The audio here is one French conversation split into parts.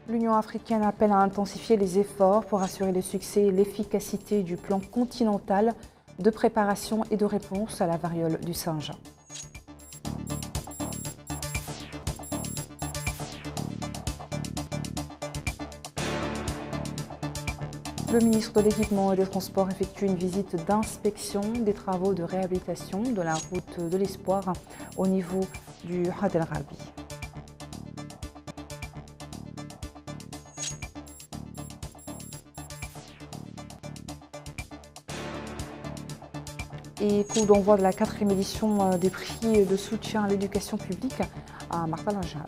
L'Union africaine appelle à intensifier les efforts pour assurer le succès et l'efficacité du plan continental de préparation et de réponse à la variole du singe. Le ministre de l'Équipement et des Transports effectue une visite d'inspection des travaux de réhabilitation de la route de l'Espoir au niveau du Had El Rabi. Et coup d'envoi de la 4e édition des prix de soutien à l'éducation publique à Martin-Lingal.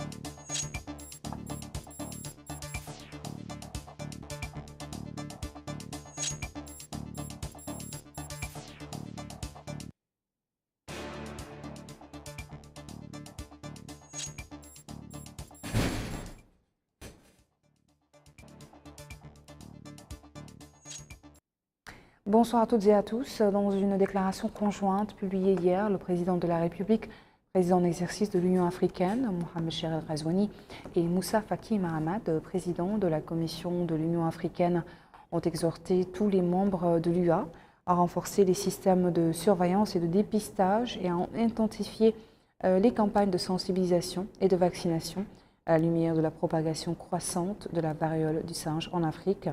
Bonsoir à toutes et à tous. Dans une déclaration conjointe publiée hier, le président de la République, président en exercice de l'Union africaine, Mohamed Cheikh El Ghazouani, et Moussa Faki Mahamat, président de la Commission de l'Union africaine, ont exhorté tous les membres de l'UA à renforcer les systèmes de surveillance et de dépistage et à intensifier les campagnes de sensibilisation et de vaccination à la lumière de la propagation croissante de la variole du singe en Afrique.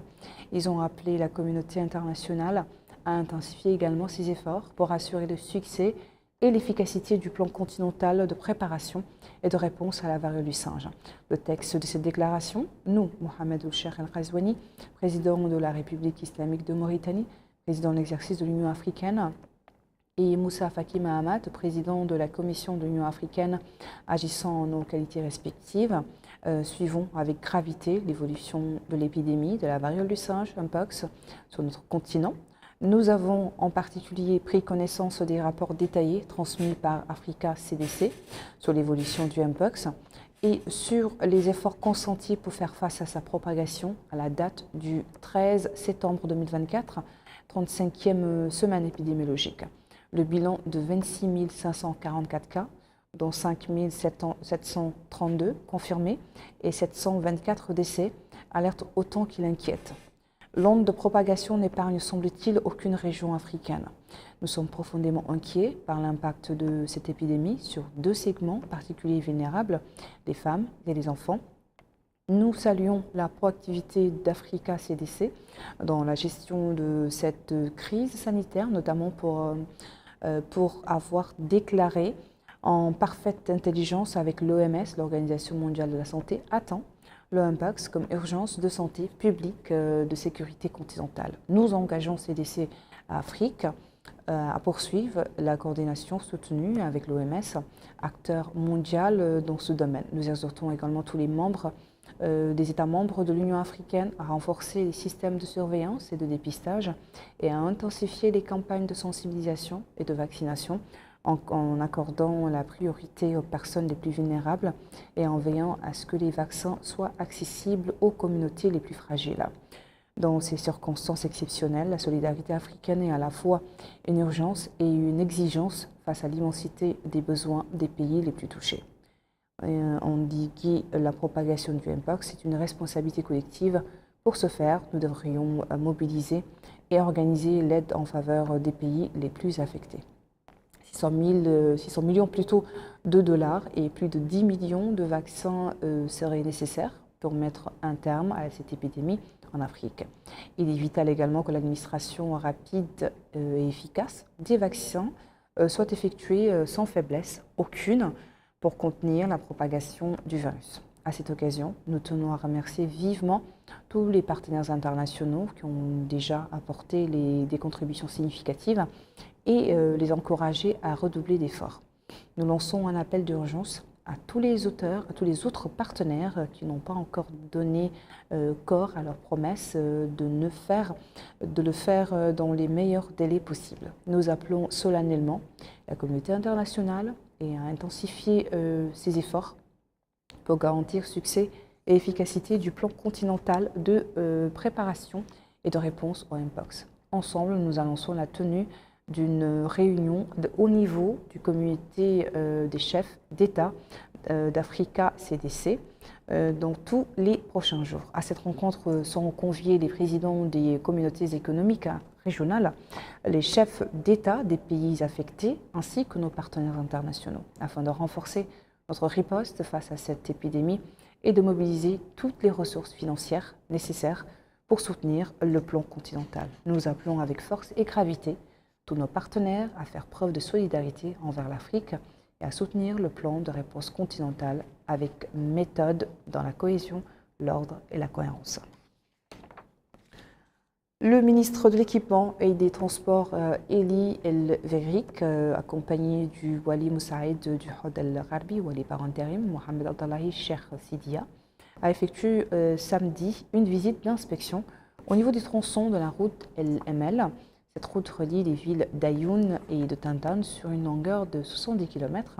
Ils ont appelé la communauté internationale à intensifier également ses efforts pour assurer le succès et l'efficacité du plan continental de préparation et de réponse à la variole du singe. Le texte de cette déclaration, nous, Mohamed Cheikh El Ghazouani, président de la République islamique de Mauritanie, président en exercice de l'Union africaine, et Moussa Faki Mahamat, président de la Commission de l'Union africaine, agissant en nos qualités respectives, suivons avec gravité l'évolution de l'épidémie de la variole du singe, Mpox, sur notre continent. Nous avons en particulier pris connaissance des rapports détaillés transmis par Africa CDC sur l'évolution du Mpox et sur les efforts consentis pour faire face à sa propagation à la date du 13 septembre 2024, 35e semaine épidémiologique. Le bilan de 26 544 cas, dont 5 732 confirmés et 724 décès, alerte autant qu'il inquiète. L'onde de propagation n'épargne, semble-t-il, aucune région africaine. Nous sommes profondément inquiets par l'impact de cette épidémie sur deux segments particuliers et vulnérables, les femmes et les enfants. Nous saluons la proactivité d'Africa CDC dans la gestion de cette crise sanitaire, notamment pour avoir déclaré en parfaite intelligence avec l'OMS, l'Organisation mondiale de la santé, à temps, le Mpox comme urgence de santé publique de sécurité continentale. Nous engageons CDC Afrique à poursuivre la coordination soutenue avec l'OMS, acteur mondial dans ce domaine. Nous exhortons également tous les membres des États membres de l'Union africaine à renforcer les systèmes de surveillance et de dépistage et à intensifier les campagnes de sensibilisation et de vaccination en accordant la priorité aux personnes les plus vulnérables et en veillant à ce que les vaccins soient accessibles aux communautés les plus fragiles. Dans ces circonstances exceptionnelles, la solidarité africaine est à la fois une urgence et une exigence face à l'immensité des besoins des pays les plus touchés. Endiguer la propagation du Mpox, c'est une responsabilité collective. Pour ce faire, nous devrions mobiliser et organiser l'aide en faveur des pays les plus affectés. 600 millions plutôt de dollars et plus de 10 millions de vaccins seraient nécessaires pour mettre un terme à cette épidémie en Afrique. Il est vital également que l'administration rapide et efficace des vaccins soit effectuée sans faiblesse aucune pour contenir la propagation du virus. À cette occasion, nous tenons à remercier vivement tous les partenaires internationaux qui ont déjà apporté des contributions significatives et les encourager à redoubler d'efforts. Nous lançons un appel d'urgence à tous les autres partenaires qui n'ont pas encore donné corps à leur promesse de le faire dans les meilleurs délais possibles. Nous appelons solennellement la communauté internationale et à intensifier ses efforts pour garantir succès et efficacité du plan continental de préparation et de réponse au Mpox. Ensemble, nous annonçons la tenue d'une réunion de haut niveau du comité des chefs d'État d'Africa CDC dans tous les prochains jours. À cette rencontre sont conviés les présidents des communautés économiques régionales, les chefs d'État des pays affectés ainsi que nos partenaires internationaux afin de renforcer notre riposte face à cette épidémie et de mobiliser toutes les ressources financières nécessaires pour soutenir le plan continental. Nous appelons avec force et gravité tous nos partenaires à faire preuve de solidarité envers l'Afrique et à soutenir le plan de réponse continentale avec méthode dans la cohésion, l'ordre et la cohérence. Le ministre de l'Équipement et des Transports, Eli El Verik, accompagné du Wali Moussaïd du Hod El Gharbi, Wali par intérim, Mohamed Abdallahi Cheikh Sidia, a effectué samedi une visite d'inspection au niveau des tronçons de la route El ML. Cette route relie les villes d'Ayoun et de Tintan sur une longueur de 70 km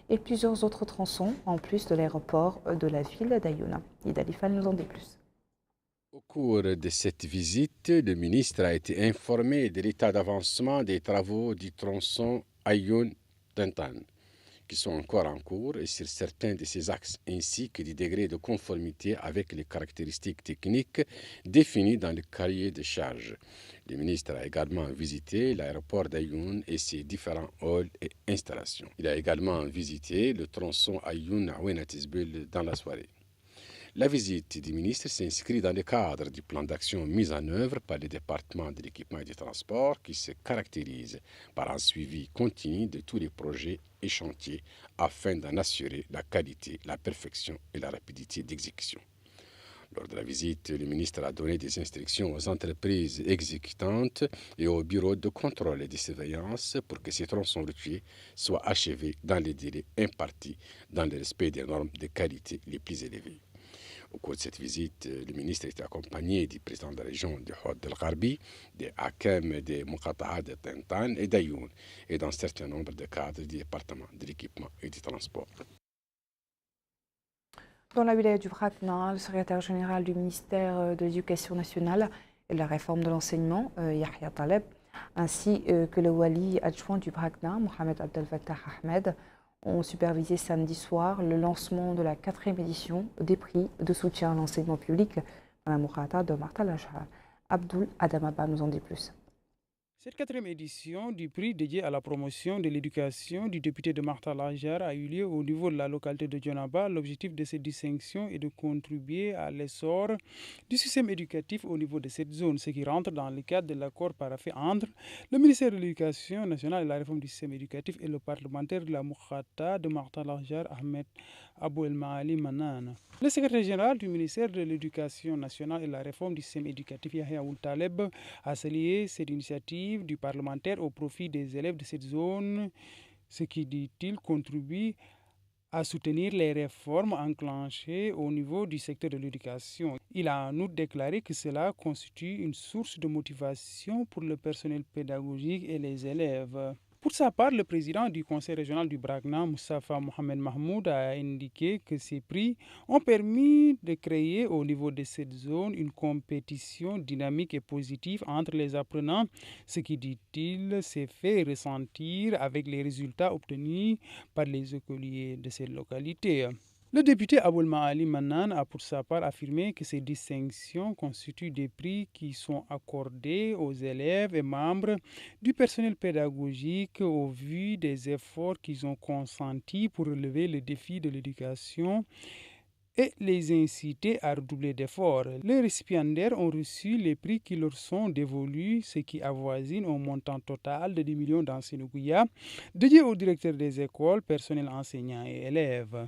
et plusieurs autres tronçons en plus de l'aéroport de la ville d'Ayoun. Ida Lifal nous en dit plus. Au cours de cette visite, le ministre a été informé de l'état d'avancement des travaux du tronçon Ayoun-Tintan, qui sont encore en cours et sur certains de ces axes, ainsi que des degrés de conformité avec les caractéristiques techniques définies dans le cahier de charges. Le ministre a également visité l'aéroport d'Ayoun et ses différents halls et installations. Il a également visité le tronçon Ayoun-Aouenatisbul dans la soirée. La visite du ministre s'inscrit dans le cadre du plan d'action mis en œuvre par le département de l'équipement et des transports qui se caractérise par un suivi continu de tous les projets et chantiers afin d'en assurer la qualité, la perfection et la rapidité d'exécution. Lors de la visite, le ministre a donné des instructions aux entreprises exécutantes et aux bureaux de contrôle et de surveillance pour que ces tronçons routiers soient achevés dans les délais impartis dans le respect des normes de qualité les plus élevées. Au cours de cette visite, le ministre était accompagné du président de la région du Hod El Gharbi, des Hakem, des Muqata'a de Tintan et d'Ayoun, et d'un certain nombre de cadres du département de l'équipement et du transport. Dans la wilaya du Brakna, le secrétaire général du ministère de l'Éducation nationale et de la réforme de l'enseignement, Yahya Taleb, ainsi que le wali adjoint du Brakna, Mohamed Abdel Fattah Ahmed, ont supervisé samedi soir le lancement de la 4e édition des prix de soutien à l'enseignement public dans la Mourata de Marta Lajhar. Abdul Adamaba nous en dit plus. Cette 4e édition du prix dédié à la promotion de l'éducation du député de Marta Lajhar a eu lieu au niveau de la localité de Djonaba. L'objectif de cette distinction est de contribuer à l'essor du système éducatif au niveau de cette zone, ce qui rentre dans le cadre de l'accord paraphé entre le ministère de l'Éducation nationale et la réforme du système éducatif et le parlementaire de la Mourata de Marta Lajhar, Ahmed Abou El Maali Manan. Le secrétaire général du ministère de l'Éducation nationale et la réforme du système éducatif, Yahya Ould Taleb, a salué cette initiative du parlementaire au profit des élèves de cette zone, ce qui, dit-il, contribue à soutenir les réformes enclenchées au niveau du secteur de l'éducation. Il a en outre déclaré que cela constitue une source de motivation pour le personnel pédagogique et les élèves. Pour sa part, le président du conseil régional du Brakna, Moustapha Mohamed Mahmoud, a indiqué que ces prix ont permis de créer au niveau de cette zone une compétition dynamique et positive entre les apprenants, ce qui, dit-il, s'est fait ressentir avec les résultats obtenus par les écoliers de cette localité. Le député Aboul Maali Manan a pour sa part affirmé que ces distinctions constituent des prix qui sont accordés aux élèves et membres du personnel pédagogique au vu des efforts qu'ils ont consentis pour relever le défi de l'éducation et les inciter à redoubler d'efforts. Les récipiendaires ont reçu les prix qui leur sont dévolus, ce qui avoisine un montant total de 10 millions d'Ansénouguia, dédiés aux directeurs des écoles, personnel enseignant et élèves.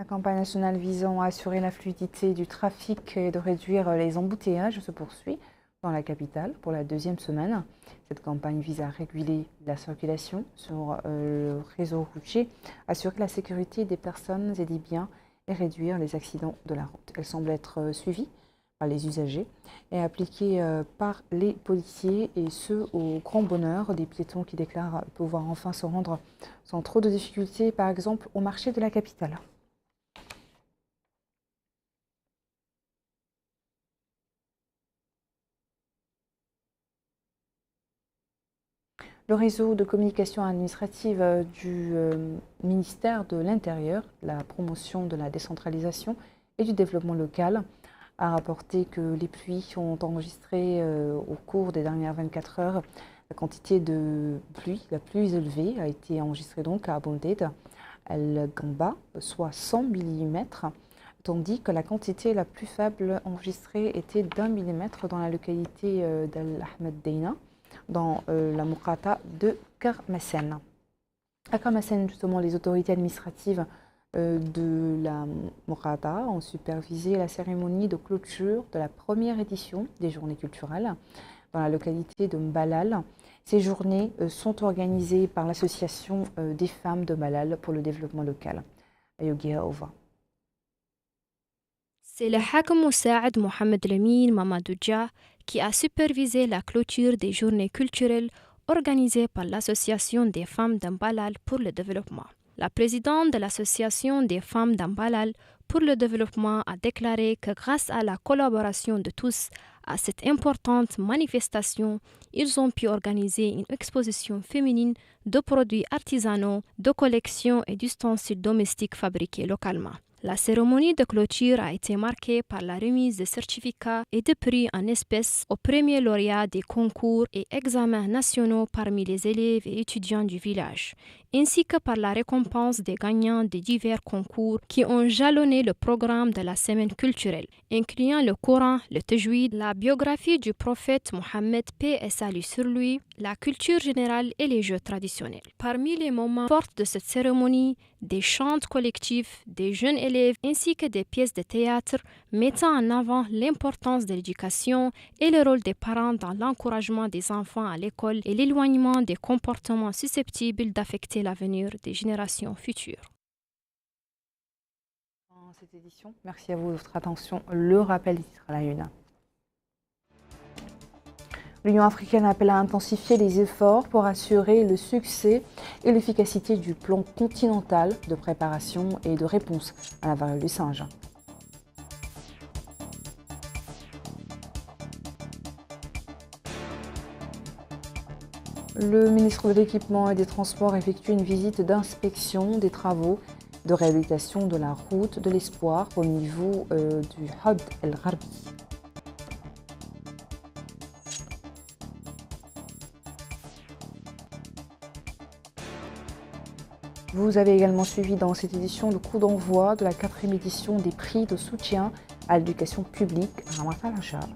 La campagne nationale visant à assurer la fluidité du trafic et de réduire les embouteillages se poursuit dans la capitale pour la 2e semaine. Cette campagne vise à réguler la circulation sur le réseau routier, assurer la sécurité des personnes et des biens et réduire les accidents de la route. Elle semble être suivie par les usagers et appliquée par les policiers, et ce au grand bonheur des piétons qui déclarent pouvoir enfin se rendre sans trop de difficultés, par exemple au marché de la capitale. Le réseau de communication administrative du ministère de l'Intérieur, la promotion de la décentralisation et du développement local, a rapporté que les pluies ont enregistré au cours des dernières 24 heures la quantité de pluie la plus élevée a été enregistrée donc à Bonded, El Gamba, soit 100 mm, tandis que la quantité la plus faible enregistrée était d'1 mm dans la localité d'Al Ahmed Deina, dans la Moukata de Kermesen. À Kermesen, justement, les autorités administratives de la Moukata ont supervisé la cérémonie de clôture de la première édition des journées culturelles dans la localité de Mbalal. Ces journées sont organisées par l'association des femmes de Mbalal pour le développement local. Ayogia Ova. C'est le Hakim Moussaad Mohamed Lamine Mamadou Dia qui a supervisé la clôture des journées culturelles organisées par l'Association des femmes d'Mbalal pour le développement. La présidente de l'Association des femmes d'Mbalal pour le développement a déclaré que grâce à la collaboration de tous à cette importante manifestation, ils ont pu organiser une exposition féminine de produits artisanaux, de collections et d'ustensiles domestiques fabriqués localement. La cérémonie de clôture a été marquée par la remise de certificats et de prix en espèces aux premiers lauréats des concours et examens nationaux parmi les élèves et étudiants du village, ainsi que par la récompense des gagnants des divers concours qui ont jalonné le programme de la semaine culturelle, incluant le Coran, le Tajwid, la biographie du prophète Mohammed, paix et salut sur lui, la culture générale et les jeux traditionnels. Parmi les moments forts de cette cérémonie, des chants collectifs, des jeunes élèves ainsi que des pièces de théâtre mettant en avant l'importance de l'éducation et le rôle des parents dans l'encouragement des enfants à l'école et l'éloignement des comportements susceptibles d'affecter l'avenir des générations futures. Dans cette édition, merci à vous de votre attention. Le rappel des titres à la une. L'Union africaine appelle à intensifier les efforts pour assurer le succès et l'efficacité du plan continental de préparation et de réponse à la variole du singe. Le ministre de l'Équipement et des Transports effectue une visite d'inspection des travaux de réhabilitation de la route de l'Espoir au niveau du Had El Gharbi. Vous avez également suivi dans cette édition le coup d'envoi de la 4e édition des prix de soutien à l'éducation publique à Ramat al-Achar.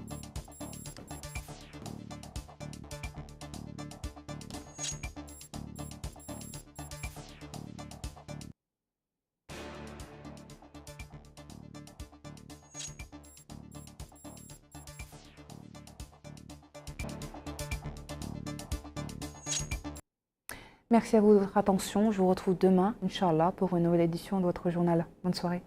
Merci à vous de votre attention. Je vous retrouve demain, Inch'Allah, pour une nouvelle édition de votre journal. Bonne soirée.